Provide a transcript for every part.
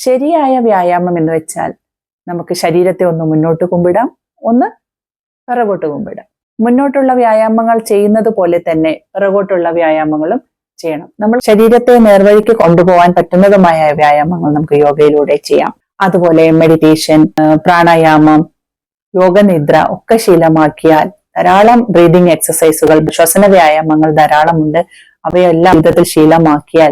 ശരിയായ വ്യായാമം എന്ന് വെച്ചാൽ നമുക്ക് ശരീരത്തെ ഒന്ന് മുന്നോട്ട് കുമ്പിടാം, ഒന്ന് പിറകോട്ട് കുമ്പിടാം. മുന്നോട്ടുള്ള വ്യായാമങ്ങൾ ചെയ്യുന്നത് പോലെ തന്നെ പിറകോട്ടുള്ള വ്യായാമങ്ങളും ചെയ്യണം. നമ്മൾ ശരീരത്തെ നേർവഴിക്ക് കൊണ്ടുപോകാൻ പറ്റുന്നതുമായ വ്യായാമങ്ങൾ നമുക്ക് യോഗയിലൂടെ ചെയ്യാം. അതുപോലെ മെഡിറ്റേഷൻ, പ്രാണായാമം, യോഗനിദ്ര ഒക്കെ ശീലമാക്കിയാൽ ധാരാളം ബ്രീതിങ് എക്സസൈസുകൾ, ശ്വസന വ്യായാമങ്ങൾ ധാരാളമുണ്ട്. അവയെല്ലാം വിധത്തിൽ ശീലമാക്കിയാൽ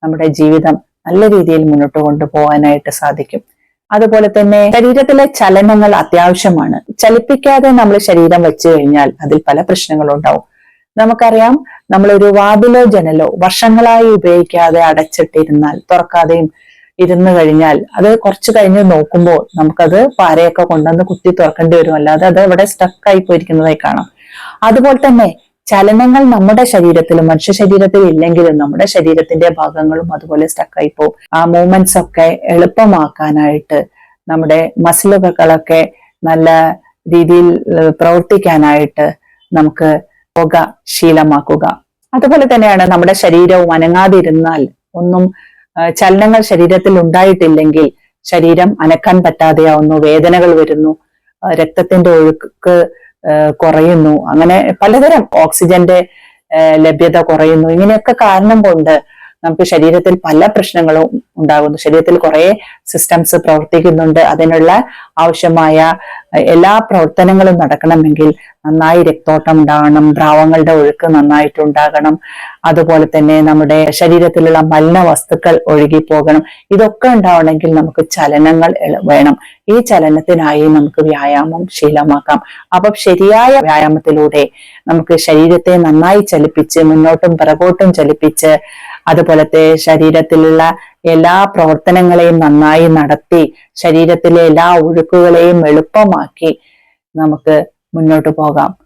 നമ്മുടെ ജീവിതം നല്ല രീതിയിൽ മുന്നോട്ട് കൊണ്ടുപോകാനായിട്ട് സാധിക്കും. അതുപോലെ തന്നെ ശരീരത്തിലെ ചലനങ്ങൾ അത്യാവശ്യമാണ്. ചലിപ്പിക്കാതെ നമ്മൾ ശരീരം വെച്ചു കഴിഞ്ഞാൽ അതിൽ പല പ്രശ്നങ്ങളും ഉണ്ടാവും. നമുക്കറിയാം, നമ്മളൊരു വാതിലോ ജനലോ വർഷങ്ങളായി ഉപയോഗിക്കാതെ അടച്ചിട്ടിരുന്നാൽ, തുറക്കാതെയും ഇരുന്നു കഴിഞ്ഞാൽ അത് കുറച്ച് കഴിഞ്ഞ് നോക്കുമ്പോൾ നമുക്കത് പാരയൊക്കെ കൊണ്ടുവന്ന് കുത്തി തുറക്കേണ്ടി വരും, അല്ലാതെ അത് ഇവിടെ സ്റ്റക്കായി പോയിരിക്കുന്നതായി കാണാം. അതുപോലെ തന്നെ ചലനങ്ങൾ നമ്മുടെ ശരീരത്തിലും മനുഷ്യ ശരീരത്തിൽ ഇല്ലെങ്കിലും നമ്മുടെ ശരീരത്തിന്റെ ഭാഗങ്ങളും അതുപോലെ സ്റ്റക്കായി പോകും. ആ മൂവ്മെന്റ്സ് ഒക്കെ എളുപ്പമാക്കാനായിട്ട് നമ്മുടെ മസിലുകളൊക്കെ നല്ല രീതിയിൽ പ്രവർത്തിക്കാനായിട്ട് നമുക്ക് യോഗ ശീലമാക്കുക. അതുപോലെ തന്നെയാണ് നമ്മുടെ ശരീരവും അനങ്ങാതിരുന്നാൽ, ഒന്നും ചലനങ്ങൾ ശരീരത്തിൽ ഉണ്ടായിട്ടില്ലെങ്കിൽ ശരീരം അനക്കാൻ പറ്റാതെയാവുന്നു, വേദനകൾ വരുന്നു, രക്തത്തിന്റെ ഒഴുക്ക് കുറയുന്നു, അങ്ങനെ പലതരം ഓക്സിജന്റെ ലഭ്യത കുറയുന്നു. ഇങ്ങനെയൊക്കെ കാരണം കൊണ്ട് നമുക്ക് ശരീരത്തിൽ പല പ്രശ്നങ്ങളും ഉണ്ടാകുന്നു. ശരീരത്തിൽ കുറെ സിസ്റ്റംസ് പ്രവർത്തിക്കുന്നുണ്ട്. അതിനുള്ള ആവശ്യമായ എല്ലാ പ്രവർത്തനങ്ങളും നടക്കണമെങ്കിൽ നന്നായി രക്തോട്ടം ഉണ്ടാകണം, ദ്രാവങ്ങളുടെ ഒഴുക്ക് നന്നായിട്ടുണ്ടാകണം. അതുപോലെ തന്നെ നമ്മുടെ ശരീരത്തിലുള്ള മലിന വസ്തുക്കൾ ഒഴുകിപ്പോകണം. ഇതൊക്കെ ഉണ്ടാവണമെങ്കിൽ നമുക്ക് ചലനങ്ങൾ വേണം. ഈ ചലനത്തിനായി നമുക്ക് വ്യായാമം ശീലമാക്കാം. അപ്പം ശരിയായ വ്യായാമത്തിലൂടെ നമുക്ക് ശരീരത്തെ നന്നായി ചലിപ്പിച്ച് മുന്നോട്ടും പിറകോട്ടും ചലിപ്പിച്ച് അതുപോലത്തെ ശരീരത്തിലുള്ള എല്ലാ പ്രവർത്തനങ്ങളെയും നന്നായി നടത്തി ശരീരത്തിലെ എല്ലാ ഒഴുക്കുകളെയും എളുപ്പമാക്കി നമുക്ക് മുന്നോട്ട് പോകാം.